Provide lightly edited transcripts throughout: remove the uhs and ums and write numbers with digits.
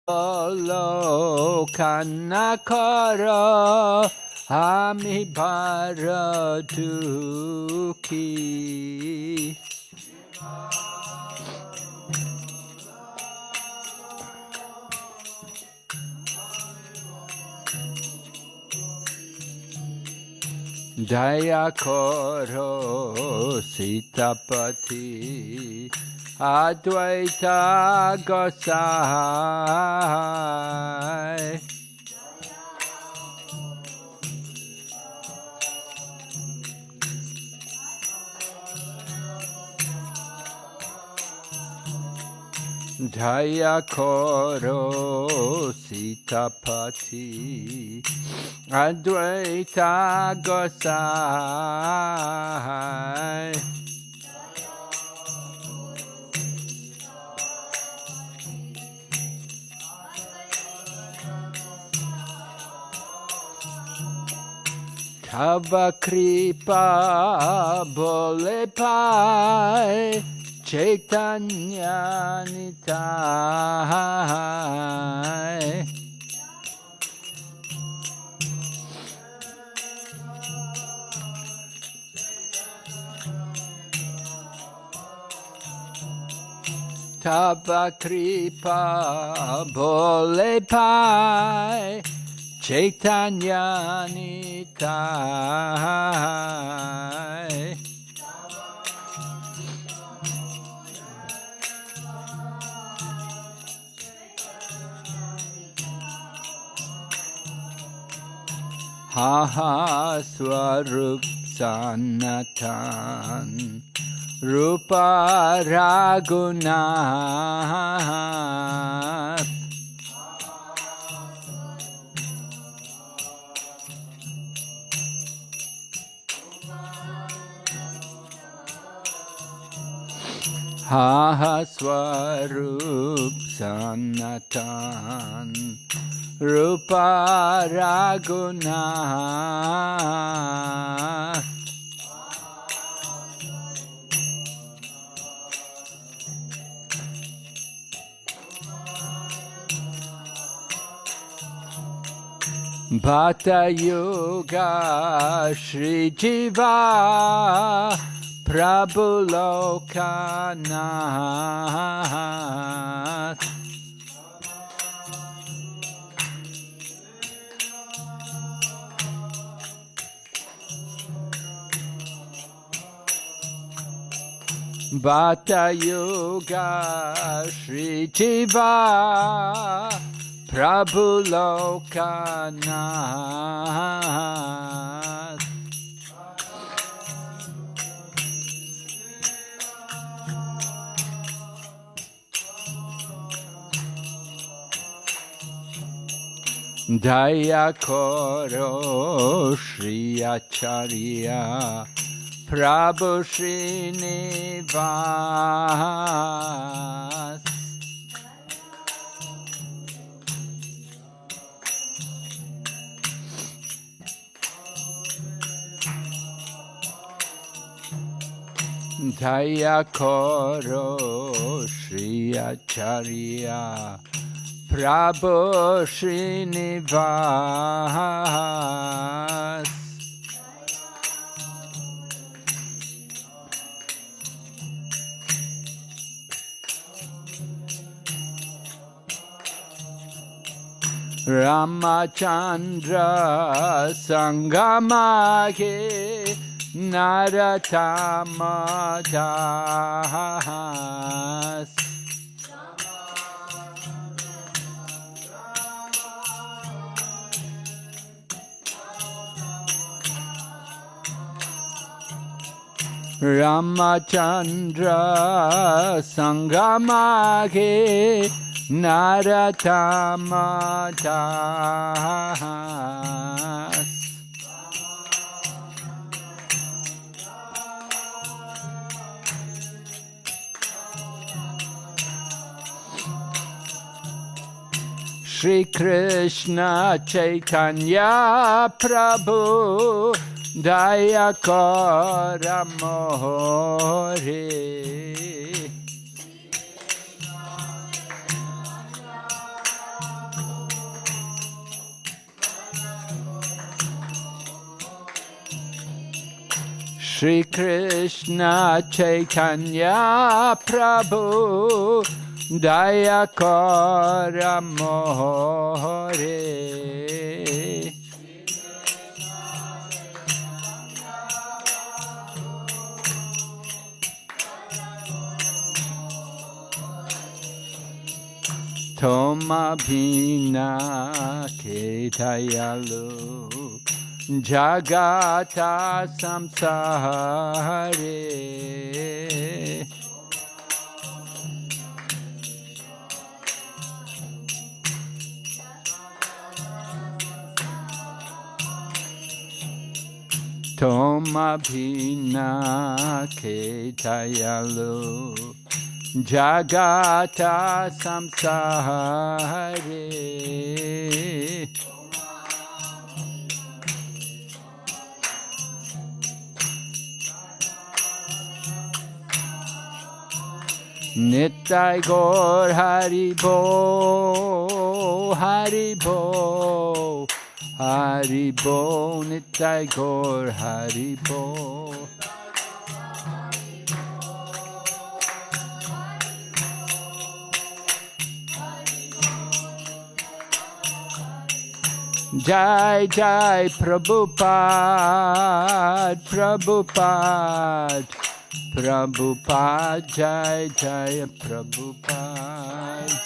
Lokanakara Ami Bharatuki Daya Koro Sitapati Advaita Gosai Daya Koro Sitapati Advaita Gosai Tava Kripa Bole Pai Chaitanya Nitai Tava Kripa Bole Pai Chaitanya Nitai Ha Swarup Sanatan Rupa Raghunath Ha Swarup Sanatan Rupa Raghunath Bhata Yoga Shri Jiva Prabhu Lokanath Bhata Yoga Shri Jiva Prabhu Lokanath Daya Koro Shri Acharya Prabhu Srinivas Daya Koro Shri Acharya Prabhu Srinivas Ramachandra Sangamage Naratamadas Ramachandra Sangamage Naratamadas Shri Krishna Chaitanya Prabhu Daya Kora More Shri Krishna Chaitanya Prabhu Daya Kora Mohore Toma Bhina Ketayalu Jagata Samsare Toma Bhina Ketayalu Jagata Samsare Nitai Gaur Haribo, Haribo, Haribo, Nitai Gaur Haribo. Jai Jai Prabhupada, Prabhupada, Prabhupada, Jai Jai Prabhupada.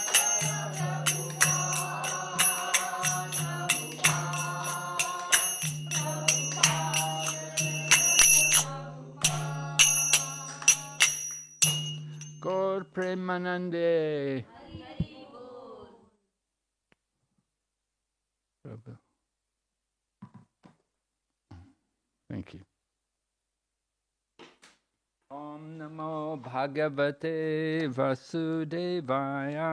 Gaur Premanande. Prabhu. Thank you. Om Namo Bhagavate Vasudevaya.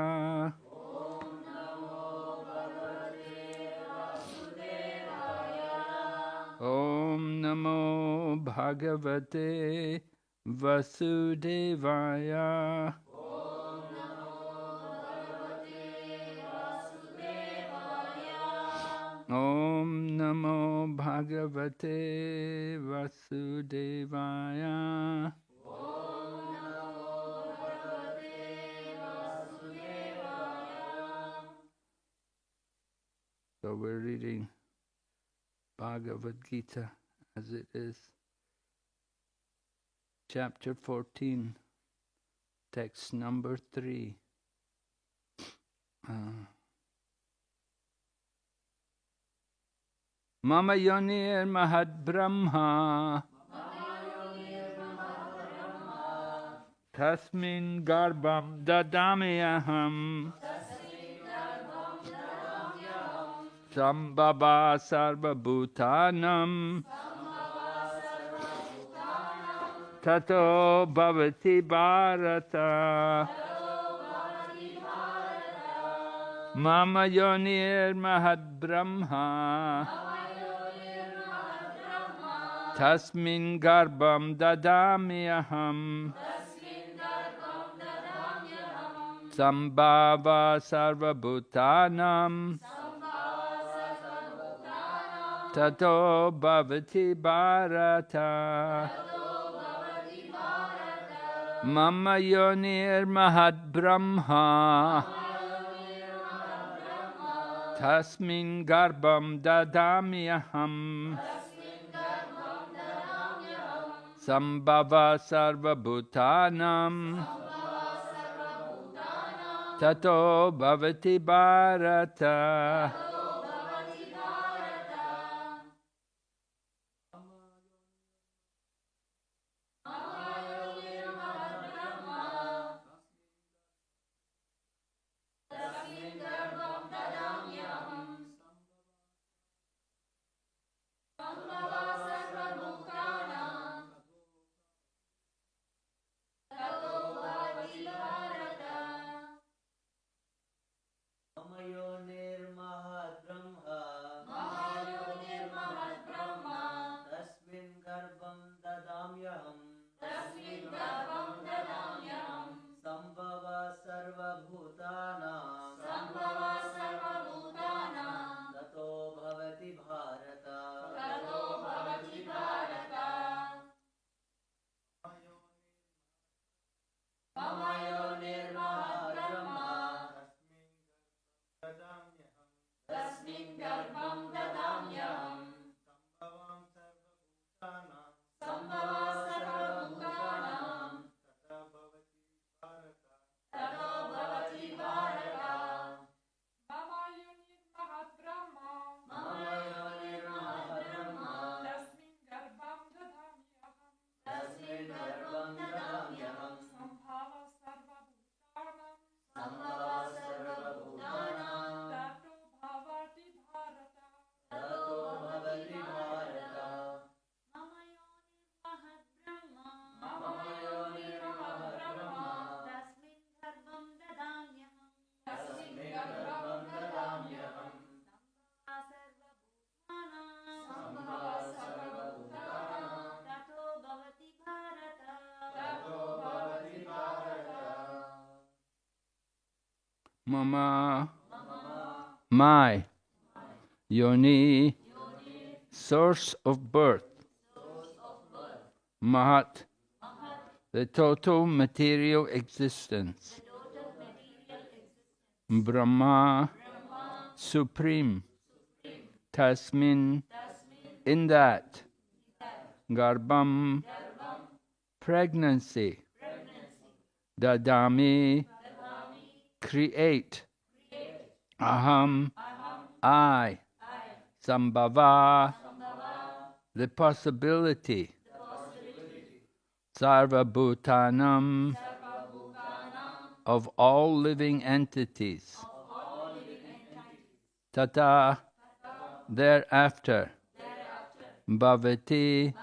Om Namo Bhagavate Vasudevaya. Om Namo Bhagavate Vasudevaya. Om Namo Bhagavate Vasudevaya. So we're reading Bhagavad Gita as it is. Chapter 14, text number 3. Mama Yonir Mahad Brahma Tasmin Garbam Dadamyaham Sambhava Sarvabhutanam Tato Bhavati Bharata Mama Yonir Mahad Brahma Tasmin Garbam Dadamyaham Sambhava Sarvabhutanam Tato Bhavati Bharata Mama Yonir Mahad Brahma Tasmin Garbam Dadamyaham Sambhava Sarvabhutanam Tato Bhavati Bharata. Tasmin garbham dadamyaham. Sambhava sarvabhutanam. Tato bhavati bharata. Mama yonir mahadbrahma. Mama yonir mahadbrahma. Tasmin garbham dadamyaham. Tasmin garbham dadamyaham. Sambhava sarvabhutanam. Sambhava sarvabhutanam. Tato bhavati bharata. Tato bhavati bharata. Mama yonir mahadbrahma. Mama yonir mahadbrahma. Tasmin garbham dadamyaham. Tasmin garbham dadamyaham. Sambhava sarvabhutanam. Tato bhavati bharata. Tato bhavati bharata. Mama, my, yoni, source of birth, Mahat, the total material existence, Brahma, supreme, Tasmin, in that, Garbham, pregnancy, Dadami, create, Aham, I, Sambhava, the possibility, Sarvabhutanam, of all living entities, Tata, thereafter, Bhavati,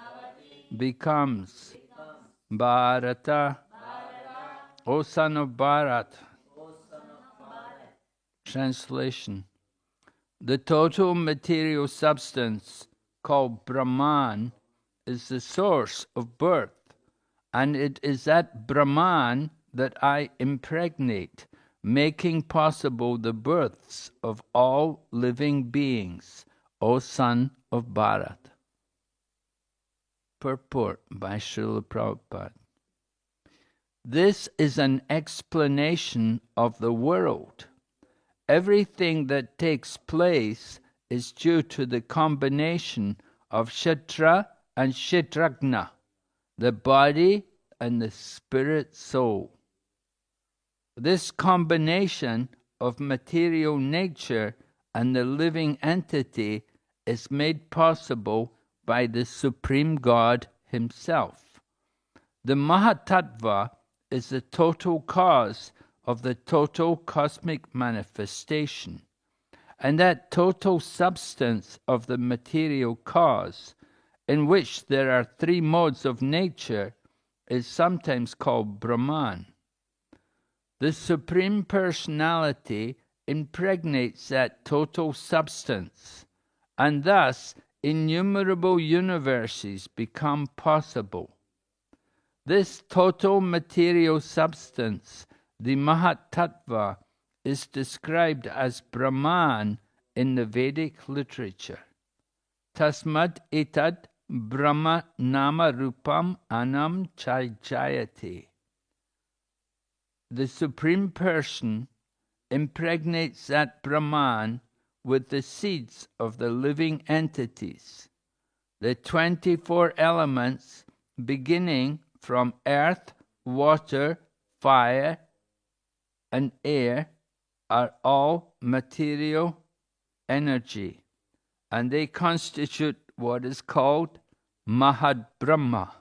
becomes, Bharata, O son of Bharat. Translation. The total material substance called Brahman is the source of birth, and it is that Brahman that I impregnate, making possible the births of all living beings, O son of Bharat. Purport by Srila Prabhupada. This is an explanation of the world. Everything that takes place is due to the combination of Kshetra and Kshetragna, the body and the spirit soul. This combination of material nature and the living entity is made possible by the Supreme God Himself. The Mahatattva is the total cause of the total cosmic manifestation, and that total substance of the material cause, in which there are three modes of nature, is sometimes called Brahman. The Supreme Personality impregnates that total substance, and thus innumerable universes become possible. This total material substance, the Mahatattva, is described as Brahman in the Vedic literature. Tasmad etad Brahma nama rupam anam chayjayati. The Supreme Person impregnates that Brahman with the seeds of the living entities. The 24 elements, beginning from earth, water, fire, and air, are all material energy, and they constitute what is called Mahad Brahma,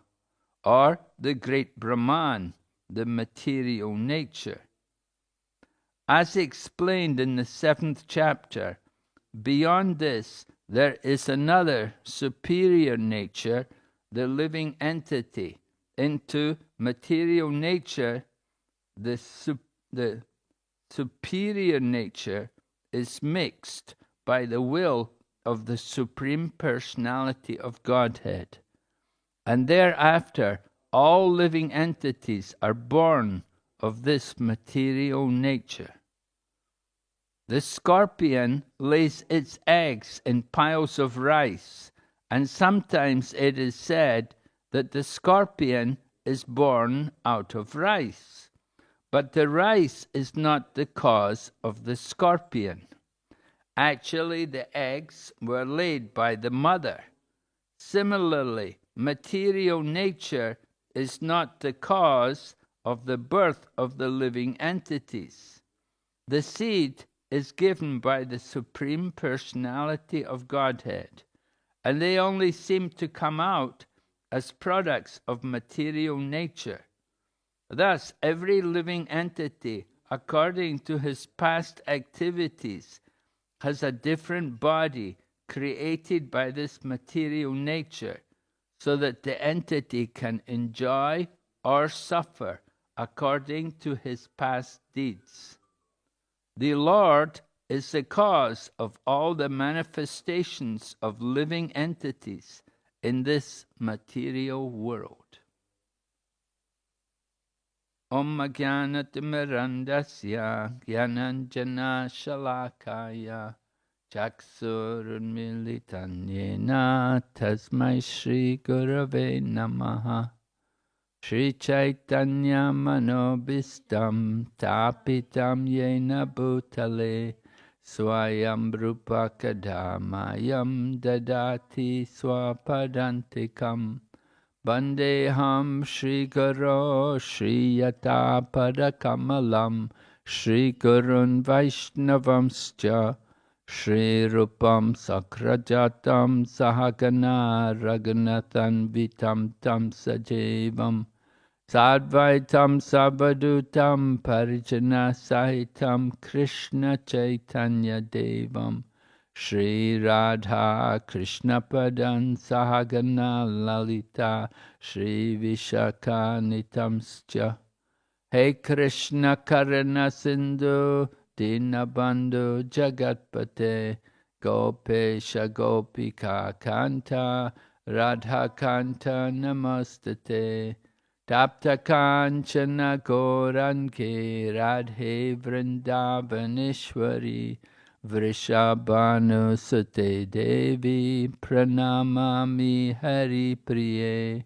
or the great Brahman, the material nature. As explained in the 7th chapter, beyond this there is another superior nature, the living entity. Into material nature, the superior nature is mixed by the will of the Supreme Personality of Godhead. And thereafter, all living entities are born of this material nature. The scorpion lays its eggs in piles of rice, and sometimes it is said that the scorpion is born out of rice. But the rice is not the cause of the scorpion. Actually, the eggs were laid by the mother. Similarly, material nature is not the cause of the birth of the living entities. The seed is given by the Supreme Personality of Godhead, and they only seem to come out as products of material nature. Thus, every living entity, according to his past activities, has a different body created by this material nature, so that the entity can enjoy or suffer according to his past deeds. The Lord is the cause of all the manifestations of living entities in this material world. Om Jnanatimirandasya Jnananjana Shalakaya Chaksurunmilitanyena Tasmai Shri Gurave Namaha Shri Chaitanya Manobhistam Tapitam Yena Bhutale Swayam Rupa Kadamayam Dadati Swapadantikam Vandeham Shri Guru Shri Yata Padakamalam Shri Gurun Vaishnavamscha Shri Rupam Sakrajatam Sahagana Raghunathan Vitam Tam Sajevam Sadvaitam Savadutam Parijana Sahitam Krishna Chaitanya Devam Shri Radha Krishna Padan Sahagana Lalita Shri Vishaka Nitamscha Hey Krishna Karana Sindhu Dinabandhu Jagatpate Gopesha Gopika Kanta Radha Kanta Namastate Tapta Kanchana Goranke Radhe Vrindavaneshwari Vrishabhanu Sute Devi Pranamami Hari Priye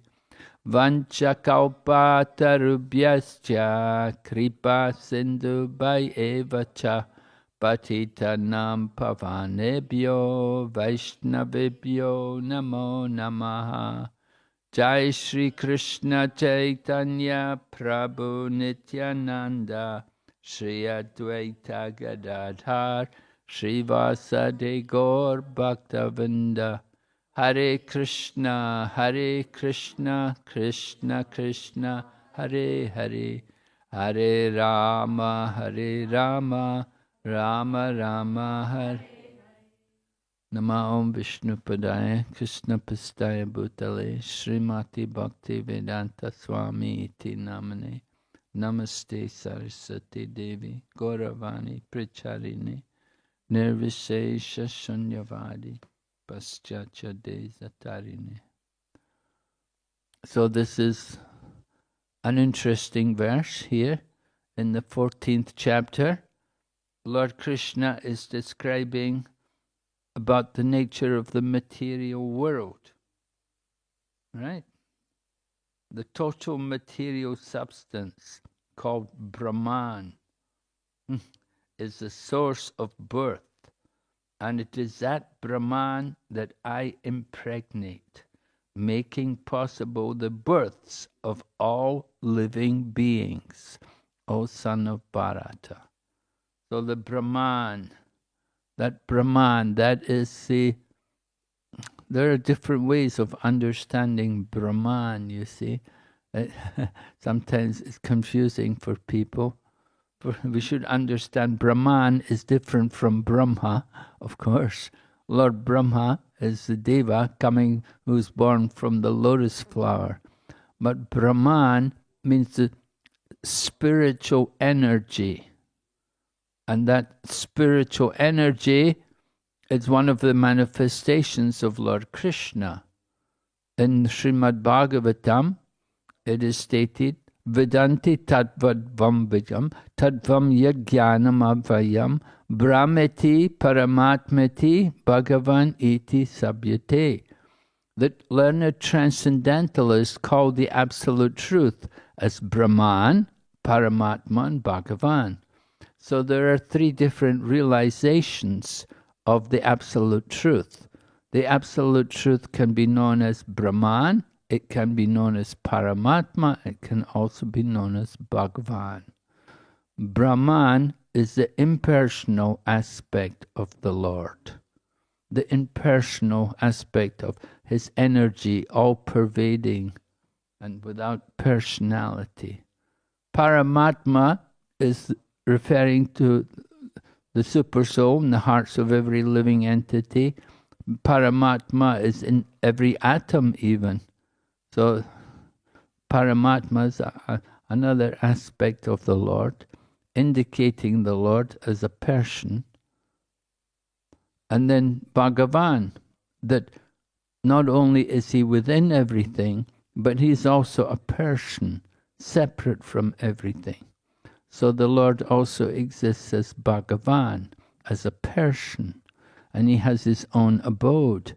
Vanchakalpatarubhyascha Kripa Sindhu Bhayevacha Patitanam Pavanebhyo Vaishnavibhyo Namo Namaha Jai Shri Krishna Chaitanya Prabhu Nityananda Shri Advaita Gadadhar Shri Vasade Gaur Bhaktavinda Hare Krishna Krishna Krishna Hare Hare Hare Rama Rama Rama Hare Nama Om Vishnu Padaya Krishna Pastaya Bhutale Srimati Bhakti Vedanta Swami Iti Namane Namaste Saraswati Devi Gauravani Pracharini Nirvishesha Shunyavadi Paschatya Desatarine. So this is an interesting verse here in the 14th chapter. Lord Krishna is describing about the nature of the material world, right? The total material substance called Brahman is the source of birth, and it is that Brahman that I impregnate, making possible the births of all living beings, O son of Bharata. So the Brahman, that is there are different ways of understanding Brahman, you see. Sometimes it's confusing for people. We should understand Brahman is different from Brahma, of course. Lord Brahma is the Deva who's born from the lotus flower. But Brahman means the spiritual energy. And that spiritual energy is one of the manifestations of Lord Krishna. In Srimad Bhagavatam, it is stated, Vedanti tadvadvam vijam, tadvam yajnanam avayam, brahmeti paramatmeti bhagavan iti sabhyate. That learned transcendentalists call the absolute truth as Brahman, Paramatma, and Bhagavan. So there are three different realizations of the Absolute Truth. The Absolute Truth can be known as Brahman, it can be known as Paramatma, it can also be known as Bhagavan. Brahman is the impersonal aspect of the Lord, the impersonal aspect of his energy, all-pervading and without personality. Paramatma is referring to the Supersoul in the hearts of every living entity. Paramatma is in every atom even. So Paramatma is another aspect of the Lord, indicating the Lord as a person. And then Bhagavan, that not only is he within everything, but he's also a person, separate from everything. So the Lord also exists as Bhagavan, as a person, and he has his own abode.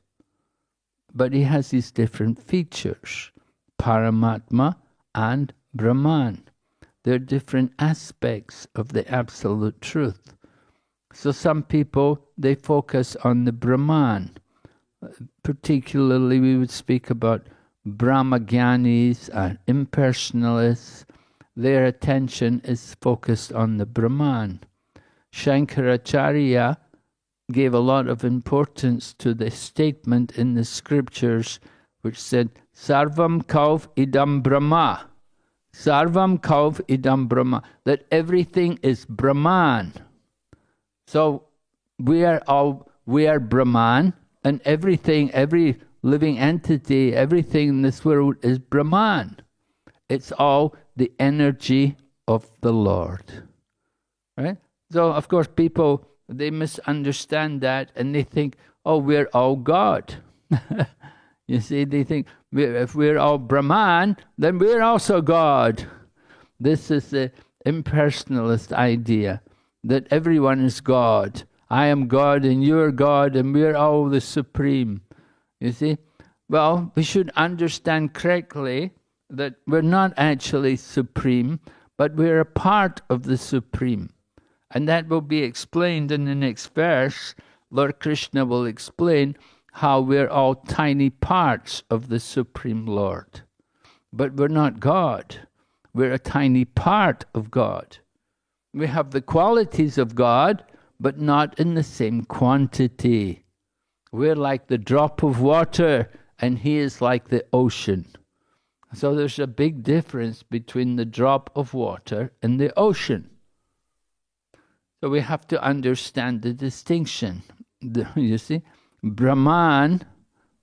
But he has these different features, Paramatma and Brahman. They're different aspects of the Absolute Truth. So some people, they focus on the Brahman. Particularly, we would speak about Brahmagyanis and impersonalists. Their attention is focused on the Brahman. Shankaracharya gave a lot of importance to the statement in the scriptures which said, Sarvam Kauv Idam Brahma. Sarvam Kauv Idam Brahma. That everything is Brahman. So we are Brahman, and everything, every living entity, everything in this world is Brahman. It's all the energy of the Lord. Right? So, of course, people, they misunderstand that and they think, oh, we're all God. You see, they think, if we're all Brahman, then we're also God. This is the impersonalist idea, that everyone is God. I am God and you're God and we're all the Supreme. You see? Well, we should understand correctly that we're not actually Supreme, but we're a part of the Supreme. And that will be explained in the next verse. Lord Krishna will explain how we're all tiny parts of the Supreme Lord. But we're not God. We're a tiny part of God. We have the qualities of God, but not in the same quantity. We're like the drop of water, and he is like the ocean. So there's a big difference between the drop of water and the ocean. So we have to understand the distinction. You see, Brahman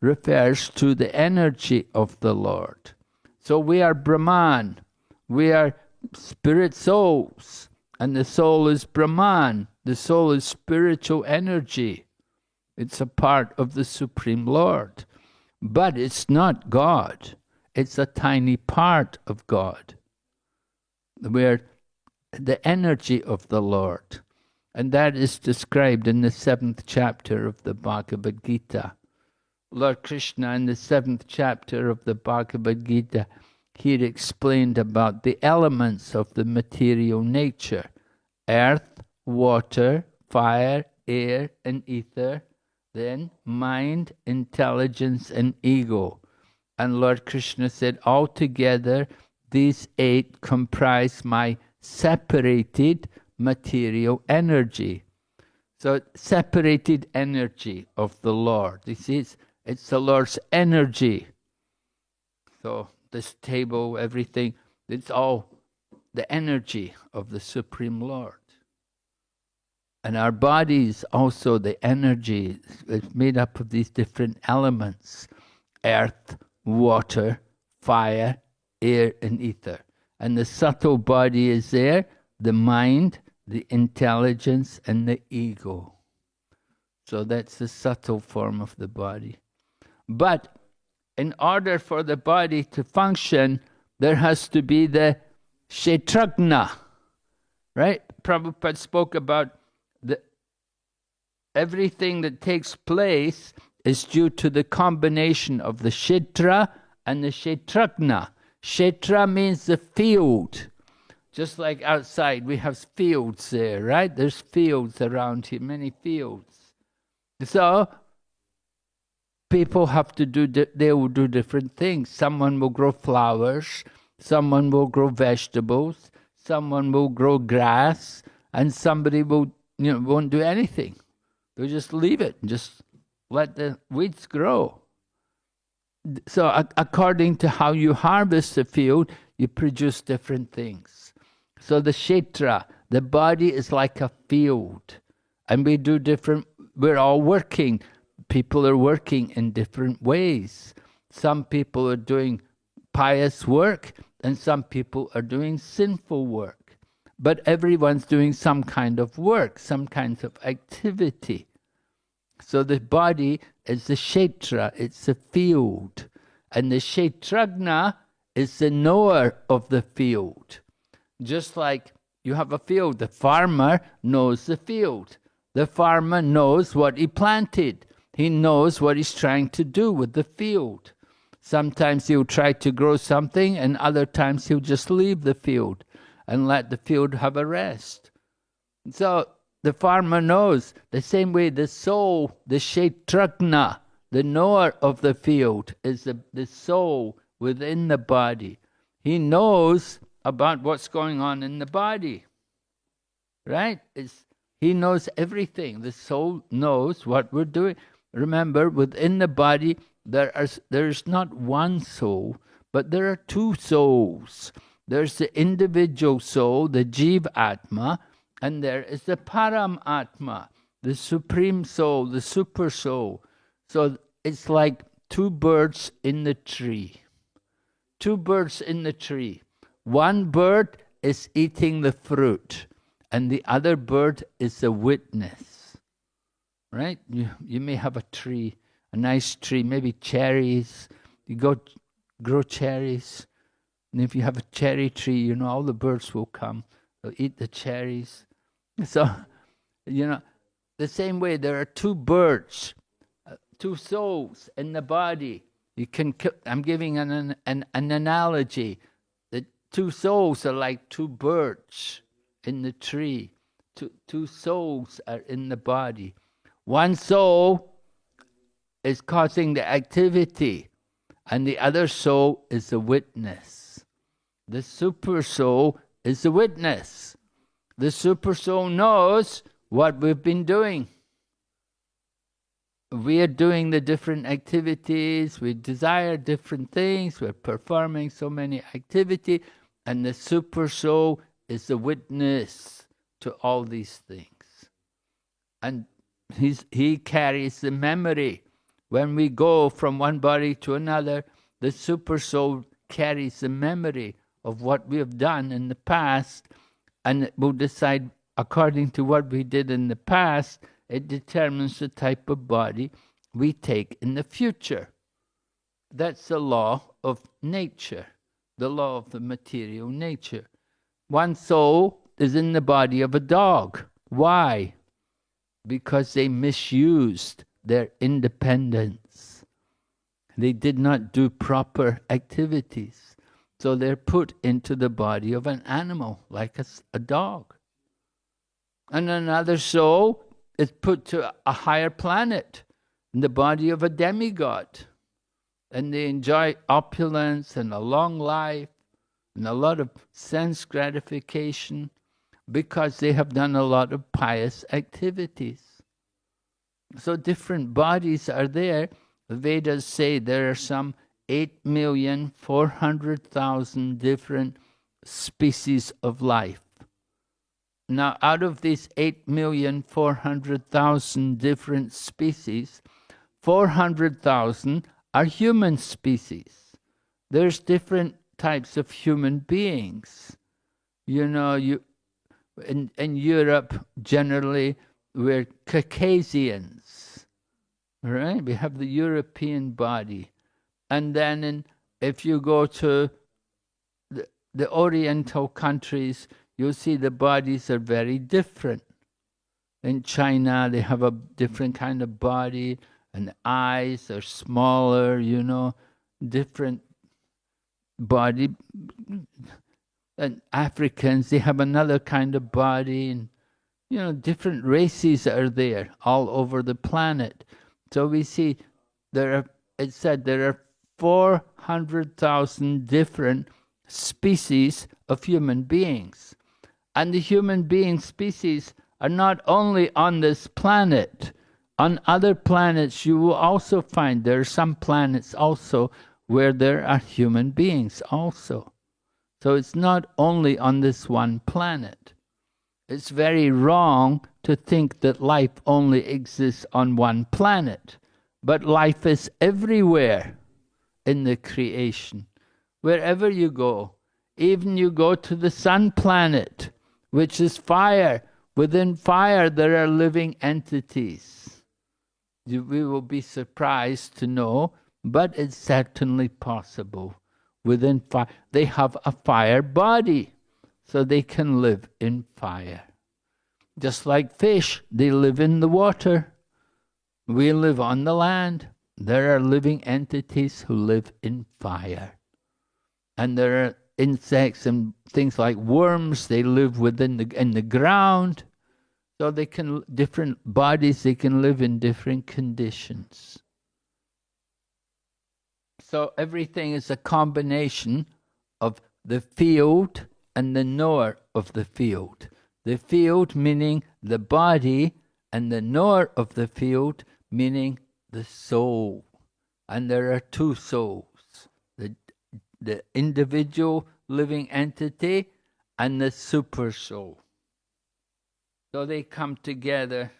refers to the energy of the Lord. So we are Brahman. We are spirit souls. And the soul is Brahman. The soul is spiritual energy. It's a part of the Supreme Lord. But it's not God. It's a tiny part of God. We're the energy of the Lord. And that is described in the 7th chapter of the Bhagavad Gita. Lord Krishna, in the 7th chapter of the Bhagavad Gita, he explained about the elements of the material nature: earth, water, fire, air, and ether, then mind, intelligence, and ego. And Lord Krishna said, altogether, these 8 comprise my separated material energy. So, separated energy of the Lord. You see, it's the Lord's energy. So, this table, everything, it's all the energy of the Supreme Lord. And our bodies also, the energy is made up of these different elements: earth, water, fire, air, and ether. And the subtle body is there, the mind, the intelligence, and the ego. So that's the subtle form of the body. But in order for the body to function, there has to be the Kshetrajna, right? Prabhupada spoke about everything that takes place is due to the combination of the Kshetra and the Kshetrajna. Kshetra means the field. Just like outside, we have fields there, right? There's fields around here, many fields. So people have to do, they will do different things. Someone will grow flowers, someone will grow vegetables, someone will grow grass, and somebody will, won't do anything. They'll just leave it, just let the weeds grow. So according to how you harvest the field, you produce different things. So the kshetra, the body is like a field, and we're all working. People are working in different ways. Some people are doing pious work, and some people are doing sinful work. But everyone's doing some kind of work, some kind of activity. So the body is the kshetra, it's the field. And the kshetragna is the knower of the field. Just like you have a field, the farmer knows the field. The farmer knows what he planted. He knows what he's trying to do with the field. Sometimes he'll try to grow something, and other times he'll just leave the field and let the field have a rest. So the farmer knows. The same way the soul, the kshetragna, the knower of the field, is the soul within the body. He knows about what's going on in the body. Right? He knows everything. The soul knows what we're doing. Remember, within the body, there's not one soul, but there are two souls. There's the individual soul, the Jiva Atma, and there is the Param Atma, the supreme soul, the super soul. So it's like two birds in the tree. Two birds in the tree. One bird is eating the fruit, and the other bird is a witness. Right? You may have a tree, a nice tree, maybe cherries. You go grow cherries. And if you have a cherry tree, all the birds will come. They'll eat the cherries. So, the same way there are two birds, two souls in the body. I'm giving an analogy. The two souls are like two birds in the tree. Two souls are in the body. One soul is causing the activity, and the other soul is the witness. The super soul is the witness. The super soul knows what we've been doing. We are doing the different activities, we desire different things, we're performing so many activities, and the super soul is the witness to all these things. And he carries the memory. When we go from one body to another, the super soul carries the memory of what we have done in the past, and it will decide according to what we did in the past. It determines the type of body we take in the future. That's the law of nature, the law of the material nature. One soul is in the body of a dog. Why? Because they misused their independence. They did not do proper activities. So they're put into the body of an animal, like a dog. And another soul is put to a higher planet, in the body of a demigod. And they enjoy opulence and a long life and a lot of sense gratification because they have done a lot of pious activities. So different bodies are there. The Vedas say there are some 8,400,000 different species of life. Now, out of these 8,400,000 different species, 400,000 are human species. There's different types of human beings. In Europe, generally, we're Caucasians, right? We have the European body. And then if you go to the Oriental countries, you'll see the bodies are very different. In China, they have a different kind of body, and the eyes are smaller, different body. And Africans, they have another kind of body. And different races are there all over the planet. So we see it said there are 400,000 different species of human beings. And the human being species are not only on this planet. On other planets you will also find there are some planets also where there are human beings also. So it's not only on this one planet. It's very wrong to think that life only exists on one planet. But life is everywhere in the creation. Wherever you go, even you go to the sun planet, which is fire. Within fire there are living entities. We will be surprised to know, but it's certainly possible. Within fire, they have a fire body, so they can live in fire. Just like fish, they live in the water. We live on the land. There are living entities who live in fire. And there are insects and things like worms, they live in the ground. So they can, different bodies, they can live in different conditions. So everything is a combination of the field and the knower of the field. The field meaning the body, and the knower of the field meaning the soul. And there are two souls, the individual living entity and the super soul. So they come together.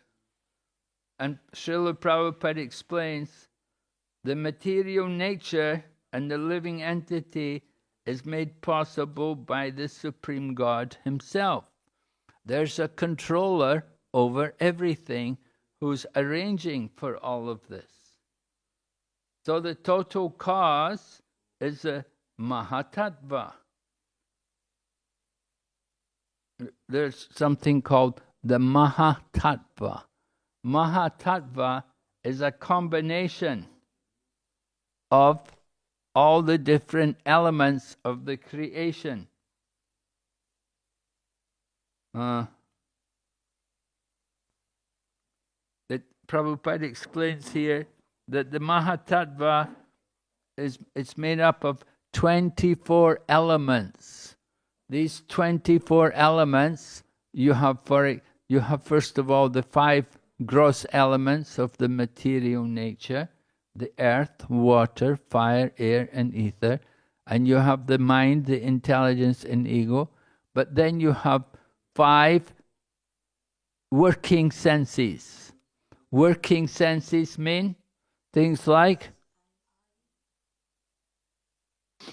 And Srila Prabhupada explains, the material nature and the living entity is made possible by the Supreme God Himself. There's a controller over everything who's arranging for all of this. So the total cause is a Mahatattva. There's something called the Mahatattva. Mahatattva is a combination of all the different elements of the creation. Prabhupada explains here that the Mahatattva it's made up of 24 elements. These 24 elements, you have first of all the 5 gross elements of the material nature, the earth, water, fire, air, and ether. And you have the mind, the intelligence, and ego. But then you have 5 working senses. Working senses mean things like...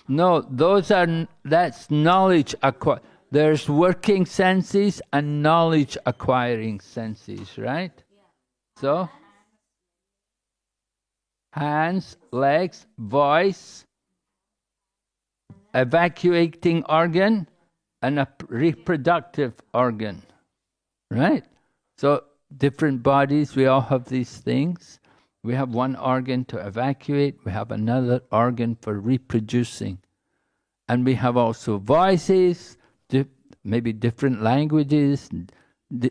No, that's knowledge acquired. There's working senses and knowledge acquiring senses, right? So, hands, legs, voice, evacuating organ, and a reproductive organ, right? So, different bodies, we all have these things. We have one organ to evacuate, we have another organ for reproducing. And we have also voices, maybe different languages.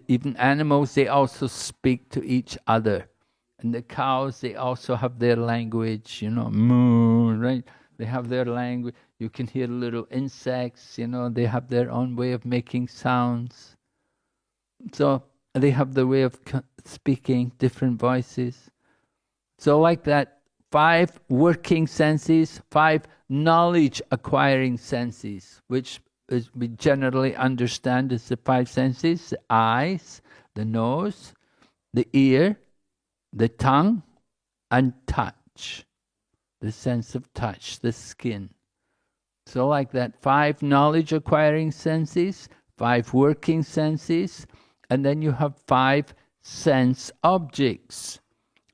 Even animals, they also speak to each other. And the cows, they also have their language, moo, right? They have their language. You can hear little insects, they have their own way of making sounds. So they have the way of speaking, different voices. So like that, 5 working senses, 5 knowledge acquiring senses, which we generally understand as the 5 senses: the eyes, the nose, the ear, the tongue, and touch. The sense of touch, the skin. So like that, 5 knowledge acquiring senses, 5 working senses, and then you have 5 sense objects.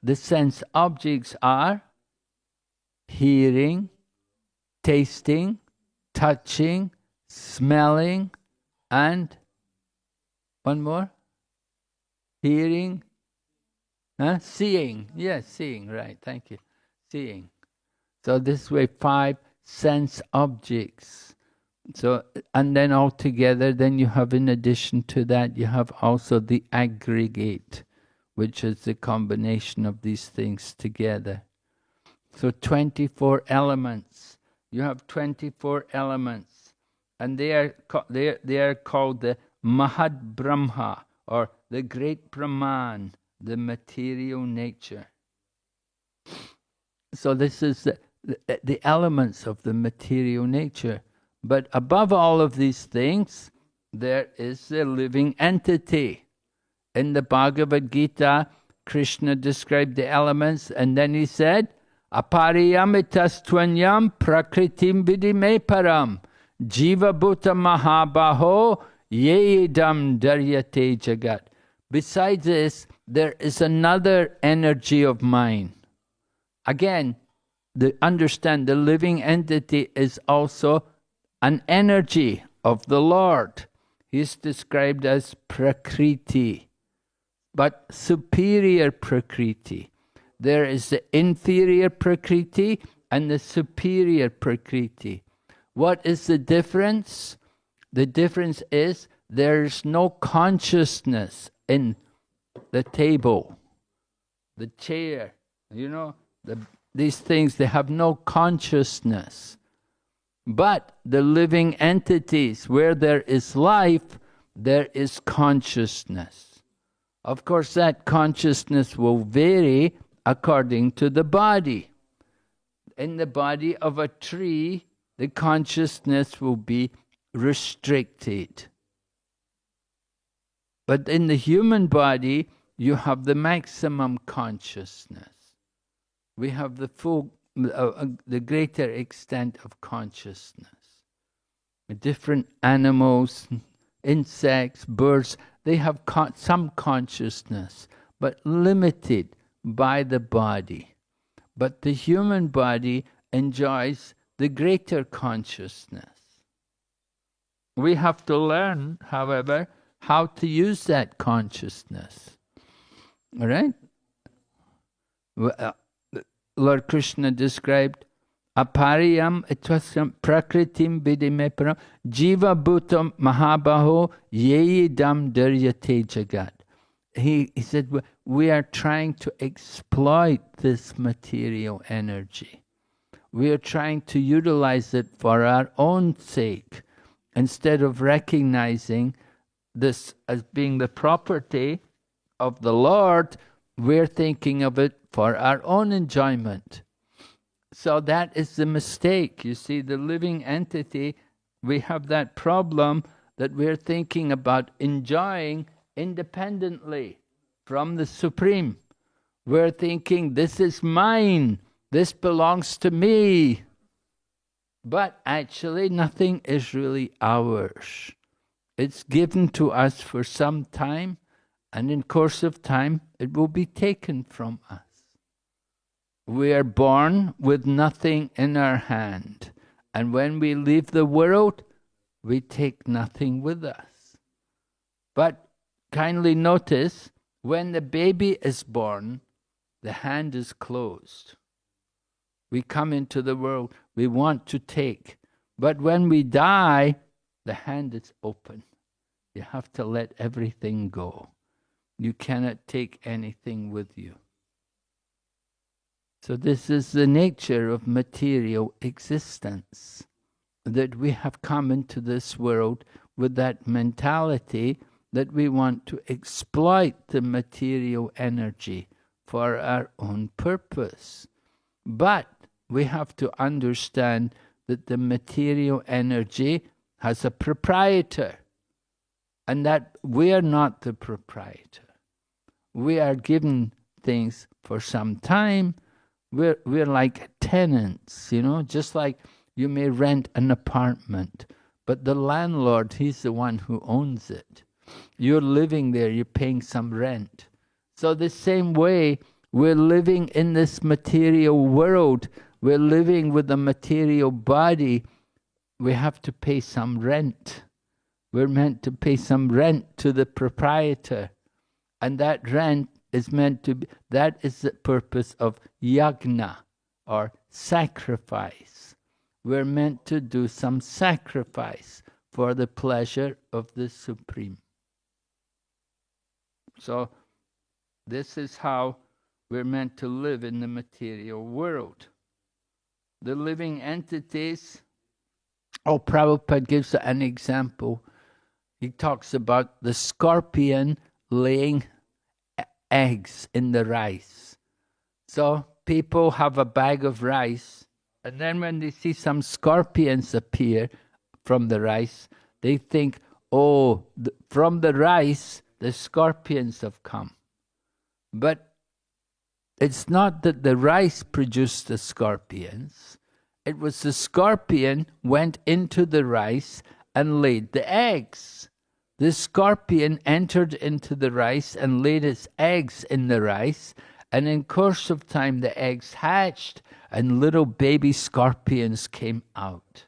The sense objects are hearing, tasting, touching, smelling, and one more? Hearing, seeing. Yes, seeing, right, thank you. Seeing. So this way 5 sense objects. So, and then altogether, then you have, in addition to that, you have also the aggregate, which is the combination of these things together. So 24 elements. You have 24 elements, and they are called the Mahad Brahma, or the great Brahman, the material nature. So this is the elements of the material nature. But above all of these things, there is the living entity. In the Bhagavad Gita, Krishna described the elements, and then he said, Apariyamitastvanyam prakritim vidime param jiva bhuta mahabaho yedam daryate jagat. Besides this, there is another energy of mine. Again, understand the living entity is also an energy of the Lord. He is described as Prakriti, but superior Prakriti. There is the inferior Prakriti and the superior Prakriti. What is the difference? The difference is there is no consciousness in the table, the chair, these things, they have no consciousness. But the living entities, where there is life, there is consciousness. Of course, that consciousness will vary according to the body. In the body of a tree, the consciousness will be restricted. But in the human body, you have the maximum consciousness. We have the the greater extent of consciousness. Different animals, insects, birds, they have some consciousness, but limited by the body. But the human body enjoys the greater consciousness. We have to learn, however, how to use that consciousness. All right? Lord Krishna described Apariyam etvasam prakritim vidimeparam jiva bhutam mahabaho yeyidam daryate jagat. He said, we are trying to exploit this material energy. We are trying to utilize it for our own sake, instead of recognizing this as being the property of the Lord. We're thinking of it for our own enjoyment. So that is the mistake. You see, the living entity, we have that problem that we're thinking about enjoying independently from the Supreme. We're thinking, this is mine, this belongs to me. But actually, nothing is really ours. It's given to us for some time, and in course of time, it will be taken from us. We are born with nothing in our hand, and when we leave the world, we take nothing with us. But kindly notice, when the baby is born, the hand is closed. We come into the world, we want to take, but when we die, the hand is open. You have to let everything go. You cannot take anything with you. So this is the nature of material existence, that we have come into this world with that mentality that we want to exploit the material energy for our own purpose. But we have to understand that the material energy has a proprietor, and that we are not the proprietor. We are given things for some time. We're like tenants, just like you may rent an apartment, but the landlord, he's the one who owns it. You're living there, you're paying some rent. So the same way, we're living in this material world, we're living with a material body, we have to pay some rent. We're meant to pay some rent to the proprietor. And that rent is meant to be, that is the purpose of yajna, or sacrifice. we're meant to do some sacrifice for the pleasure of the Supreme. So this is how we're meant to live in the material world. The living entities, Prabhupada gives an example. He talks about the scorpion laying eggs in the rice. So people have a bag of rice, and then when they see some scorpions appear from the rice, they think, oh, from the rice, the scorpions have come. But it's not that the rice produced the scorpions. It was the scorpion went into the rice and laid the eggs. The scorpion entered into the rice and laid its eggs in the rice, and in course of time the eggs hatched and little baby scorpions came out.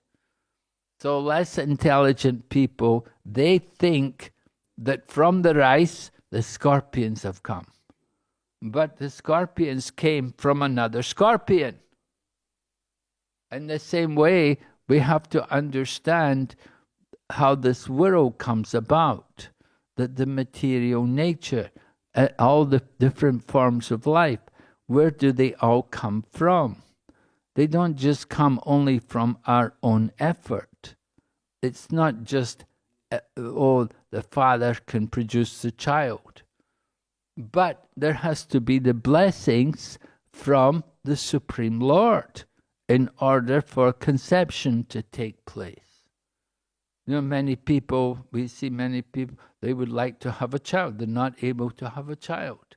So less intelligent people, they think that from the rice the scorpions have come. But the scorpions came from another scorpion. In the same way, we have to understand how this world comes about, that the material nature, all the different forms of life, where do they all come from? They don't just come only from our own effort. It's not just, the father can produce the child. But there has to be the blessings from the Supreme Lord in order for conception to take place. Many people, we see many people, they would like to have a child. They're not able to have a child.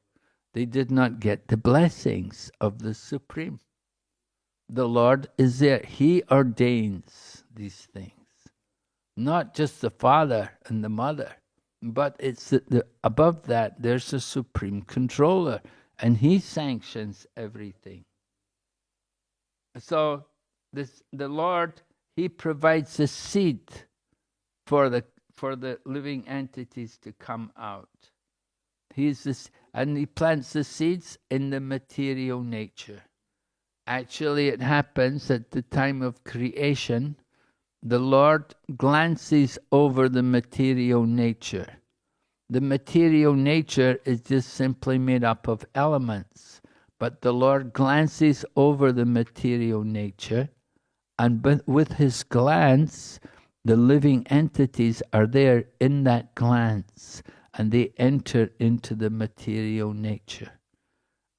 They did not get the blessings of the Supreme. The Lord is there. He ordains these things. Not just the father and the mother. But it's above that, there's a Supreme Controller, and He sanctions everything. So the Lord, He provides a seed for the living entities to come out. And He plants the seeds in the material nature. Actually, it happens at the time of creation. The Lord glances over the material nature. The material nature is just simply made up of elements, but the Lord glances over the material nature, and with His glance, the living entities are there in that glance, and they enter into the material nature.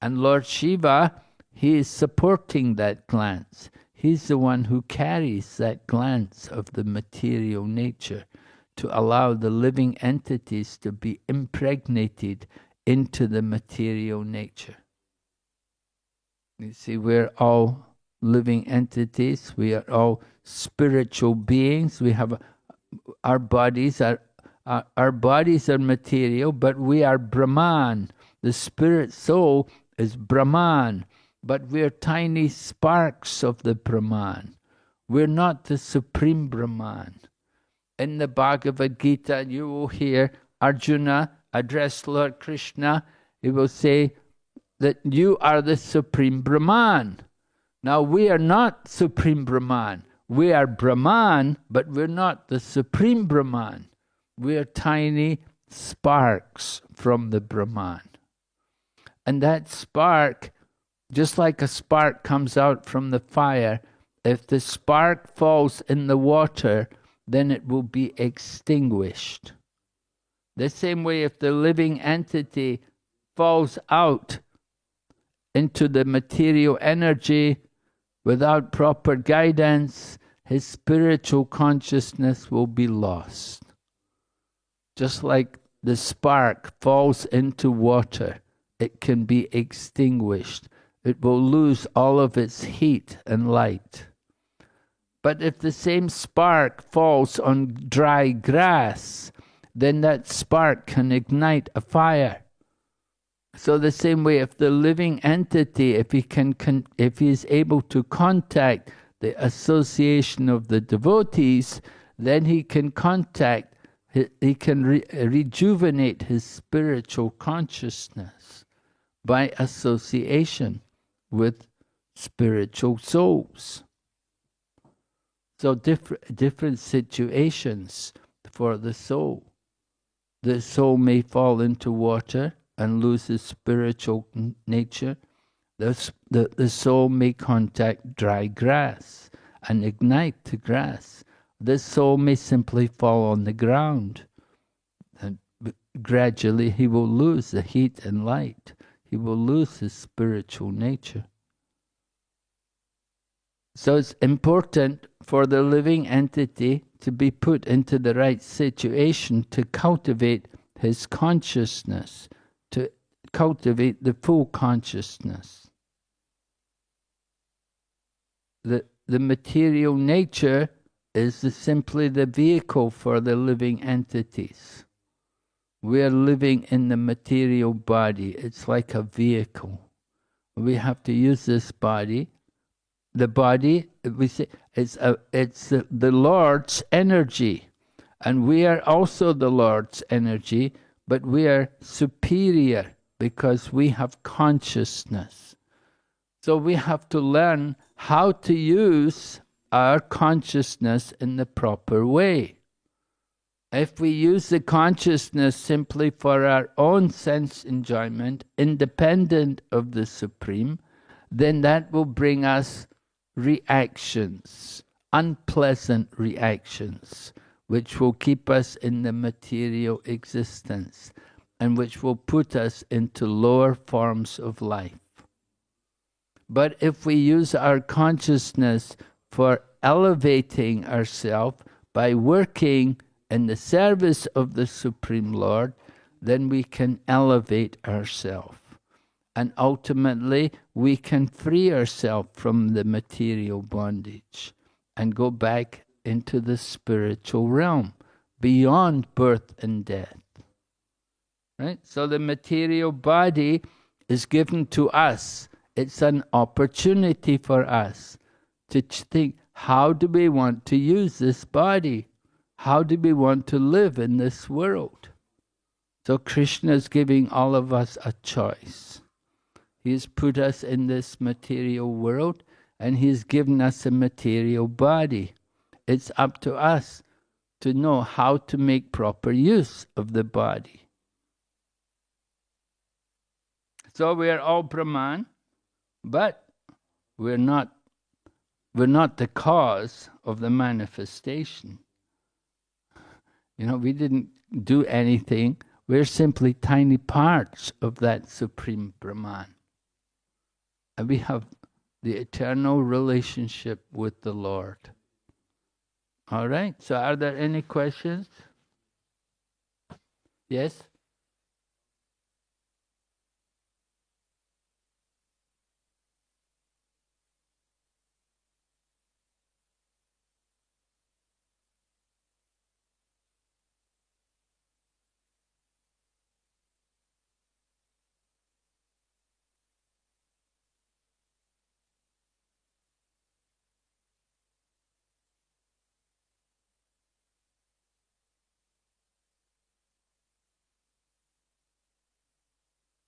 And Lord Shiva, He is supporting that glance. He's the one who carries that glance of the material nature to allow the living entities to be impregnated into the material nature. You see, we're all living entities. We are all spiritual beings. We have our bodies are material, but we are Brahman. The spirit soul is Brahman. But we're tiny sparks of the Brahman. We're not the Supreme Brahman. In the Bhagavad Gita, you will hear Arjuna address Lord Krishna. He will say that you are the Supreme Brahman. Now, we are not Supreme Brahman. We are Brahman, but we're not the Supreme Brahman. We are tiny sparks from the Brahman. And that spark, just like a spark comes out from the fire, if the spark falls in the water, then it will be extinguished. The same way, if the living entity falls out into the material energy without proper guidance, his spiritual consciousness will be lost. Just like the spark falls into water, it can be extinguished. It will lose all of its heat and light. But if the same spark falls on dry grass, then that spark can ignite a fire. So the same way, if the living entity, if he is able to contact the association of the devotees, then he can rejuvenate his spiritual consciousness by association with spiritual souls. So different situations for the soul. The soul may fall into water and lose its spiritual nature. The soul may contact dry grass and ignite the grass. The soul may simply fall on the ground, and gradually he will lose the heat and light. He will lose his spiritual nature. So it's important for the living entity to be put into the right situation to cultivate his consciousness, to cultivate the full consciousness. The material nature is simply the vehicle for the living entities. We are living in the material body. It's like a vehicle. We have to use this body. The body, we say, it's the Lord's energy, and we are also the Lord's energy, but we are superior because we have consciousness. So we have to learn how to use our consciousness in the proper way. If we use the consciousness simply for our own sense enjoyment, independent of the Supreme, then that will bring us reactions, unpleasant reactions, which will keep us in the material existence and which will put us into lower forms of life. But if we use our consciousness for elevating ourselves by working in the service of the Supreme Lord, then we can elevate ourselves. And ultimately, we can free ourselves from the material bondage and go back into the spiritual realm, beyond birth and death. Right? So the material body is given to us. It's an opportunity for us to think, how do we want to use this body? How do we want to live in this world? So Krishna is giving all of us a choice. He's put us in this material world and He's given us a material body. It's up to us to know how to make proper use of the body. So we are all Brahman, but we're not the cause of the manifestation. You know, we didn't do anything. We're simply tiny parts of that Supreme Brahman. And we have the eternal relationship with the Lord. All right, so are there any questions? Yes?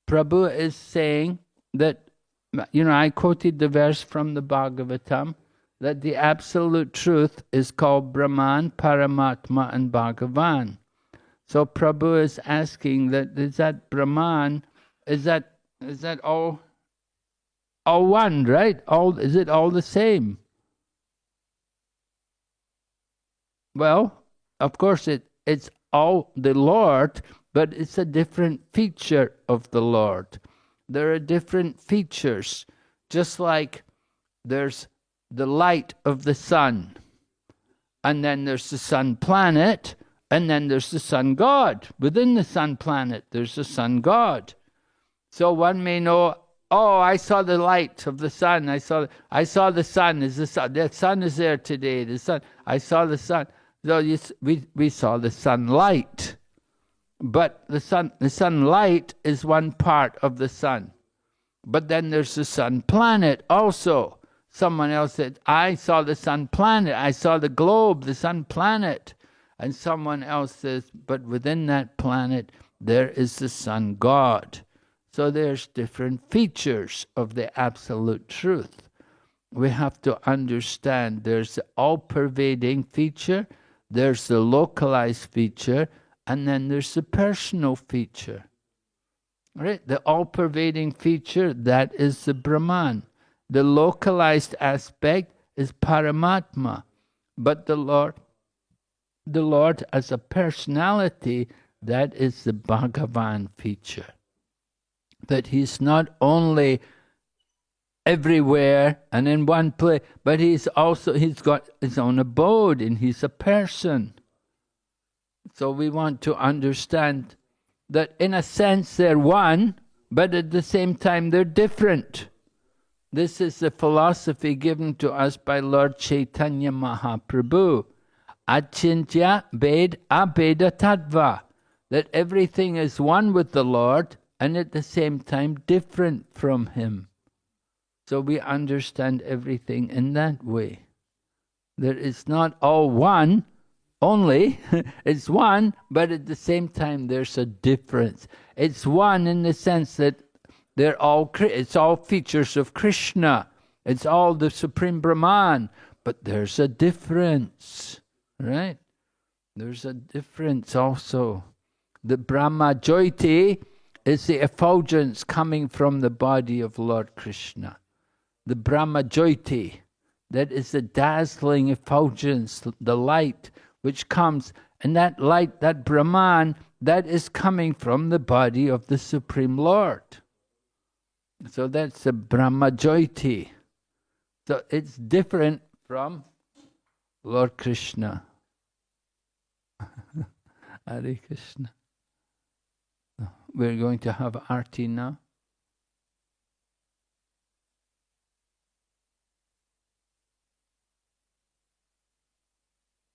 Prabhu is saying that, you know, I quoted the verse from the Bhagavatam, that the absolute truth is called Brahman, Paramatma and Bhagavan. So Prabhu is asking that, is that Brahman, is that all one, right? Is it all the same? Well, of course it's all the Lord, but it's a different feature of the Lord. There are different features, just like there's the light of the sun, and then there's the sun planet, and then there's the sun god. Within the sun planet, there's the sun god. So one may know, oh, I saw the light of the sun. I saw the sun. Is the sun? The sun is there today. The sun. I saw the sun. So we saw the sunlight. But the sunlight is one part of the sun. But then there's the sun planet also. Someone else said, I saw the sun planet. I saw the globe, the sun planet. And someone else says, but within that planet, there is the sun god. So there's different features of the absolute truth. we have to understand there's the all-pervading feature, there's the localized feature, and then there's the personal feature. Right? The all-pervading feature, that is the Brahman. The localized aspect is Paramatma. But the Lord as a personality, that is the Bhagavan feature. That He's not only everywhere and in one place, but He's got His own abode and He's a person. So we want to understand that in a sense they're one, but at the same time they're different. This is the philosophy given to us by Lord Chaitanya Mahaprabhu. Achintya Ved Abheda Tattva. That everything is one with the Lord and at the same time different from Him. So we understand everything in that way. There is not all one, only. It's one, but at the same time there's a difference. It's one in the sense that it's all features of Krishna. It's all the Supreme Brahman. But there's a difference, right? There's a difference also. The Brahma Jyoti is the effulgence coming from the body of Lord Krishna. The Brahma Jyoti, that is the dazzling effulgence, the light which comes, and that light, that Brahman, that is coming from the body of the Supreme Lord. So that's the Brahma Jyoti. So it's different from Lord Krishna. Hare Krishna. We're going to have Arti now.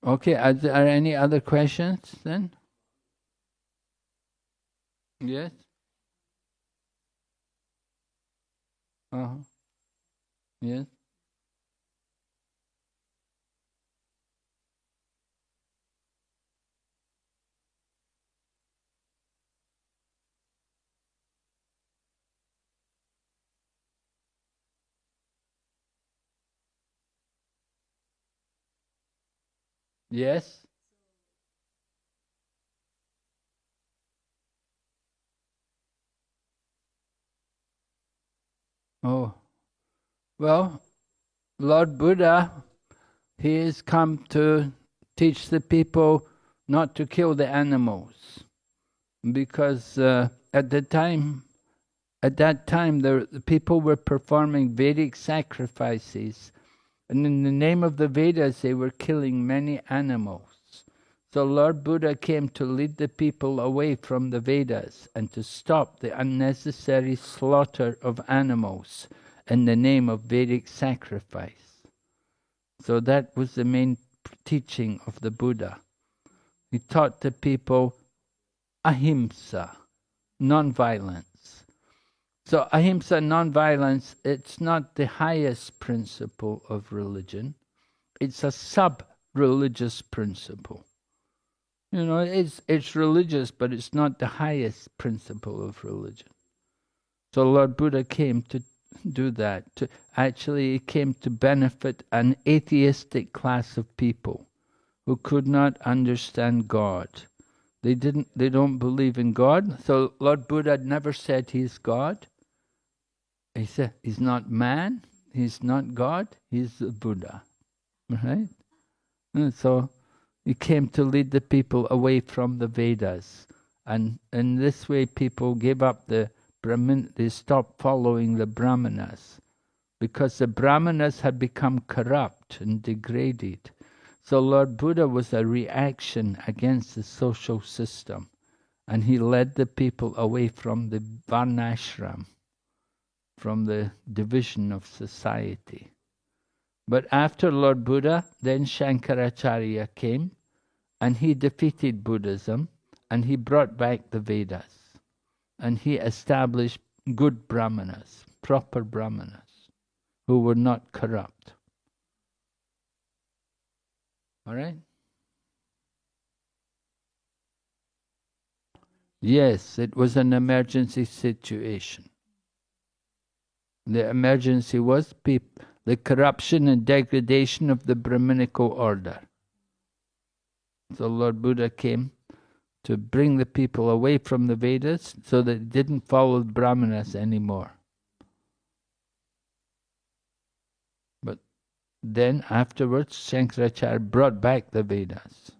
Okay, are there any other questions then? Yes? Uh-huh. Yes? Yes? Oh. Well, Lord Buddha, he has come to teach the people not to kill the animals. Because at that time, the people were performing Vedic sacrifices. And in the name of the Vedas, they were killing many animals. So Lord Buddha came to lead the people away from the Vedas and to stop the unnecessary slaughter of animals in the name of Vedic sacrifice. So that was the main teaching of the Buddha. He taught the people ahimsa, non-violence. So ahimsa, non-violence, it's not the highest principle of religion. It's a sub-religious principle. You know, it's religious, but it's not the highest principle of religion. So Lord Buddha came to do that. He came to benefit an atheistic class of people who could not understand God. They don't believe in God. So Lord Buddha never said he's God. He said he's not man, he's not God, he's the Buddha. Right? And so he came to lead the people away from the Vedas. And in this way people gave up the Brahmin, they stopped following the Brahmanas. Because the Brahmanas had become corrupt and degraded. So Lord Buddha was a reaction against the social system. And he led the people away from the Varnashram, from the division of society. But after Lord Buddha, then Shankaracharya came, and he defeated Buddhism, and he brought back the Vedas. And he established good Brahmanas, proper Brahmanas, who were not corrupt. All right? Yes, it was an emergency situation. The emergency was the corruption and degradation of the Brahminical order. So Lord Buddha came to bring the people away from the Vedas so that they didn't follow the Brahmanas anymore. But then afterwards, Shankaracharya brought back the Vedas.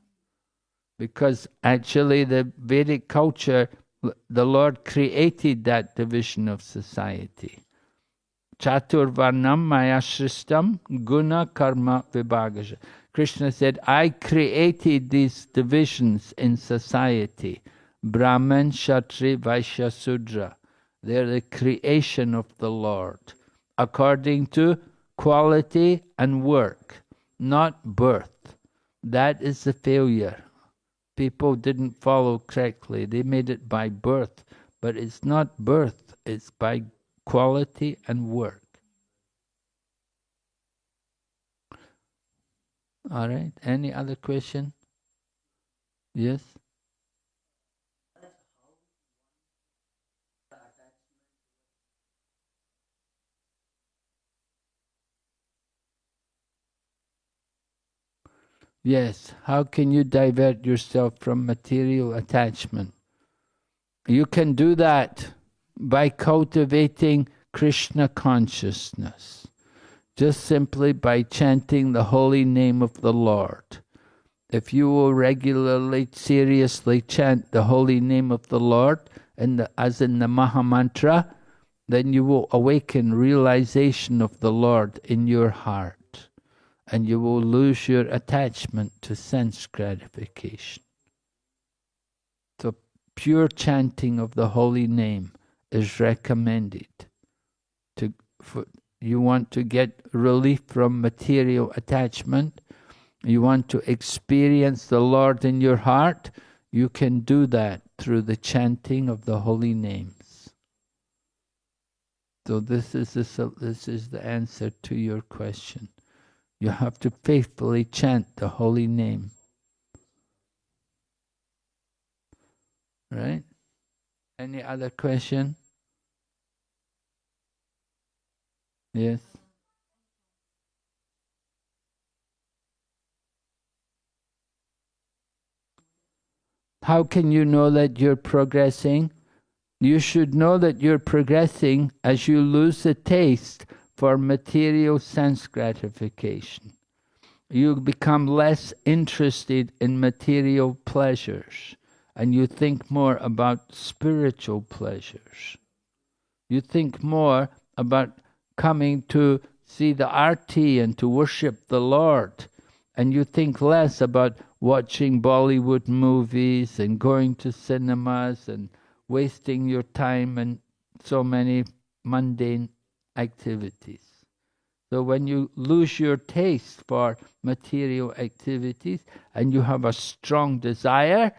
Because actually the Vedic culture, the Lord created that division of society. Chatur varnam maya sristam guna karma vibhagasha. Krishna said, I created these divisions in society. Brahman, Kshatri, Vaishya, Sudra. They're the creation of the Lord. According to quality and work, not birth. That is the failure. People didn't follow correctly. They made it by birth. But it's not birth. It's by quality and work. All right. Any other question? Yes? Yes. How can you divert yourself from material attachment? You can do that by cultivating Krishna consciousness. Just simply by chanting the holy name of the Lord. If you will regularly, seriously chant the holy name of the Lord, as in the Maha Mantra, then you will awaken realization of the Lord in your heart. And you will lose your attachment to sense gratification. So pure chanting of the holy name is recommended. You want to get relief from material attachment, you want to experience the Lord in your heart, you can do that through the chanting of the holy names. So this is the answer to your question. You have to faithfully chant the holy name. Right? Any other question? Yes. How can you know that you're progressing? You should know that you're progressing as you lose the taste for material sense gratification. You become less interested in material pleasures and you think more about spiritual pleasures. You think more about coming to see the arti and to worship the Lord. And you think less about watching Bollywood movies and going to cinemas and wasting your time in so many mundane activities. So when you lose your taste for material activities and you have a strong desire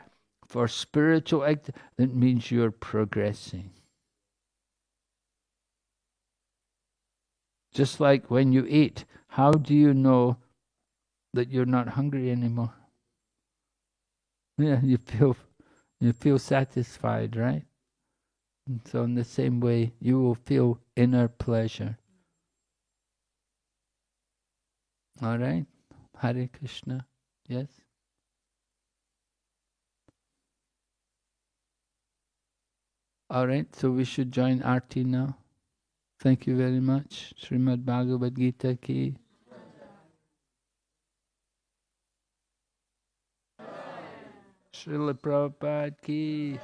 for spiritual activities, that means you're progressing. Just like when you eat, how do you know that you're not hungry anymore? Yeah, you feel satisfied, right? And so in the same way, you will feel inner pleasure. All right? Hare Krishna. Yes? All right, so we should join Aarti now. Thank you very much. Srimad Bhagavad Gita ki. Srila Prabhupada ki.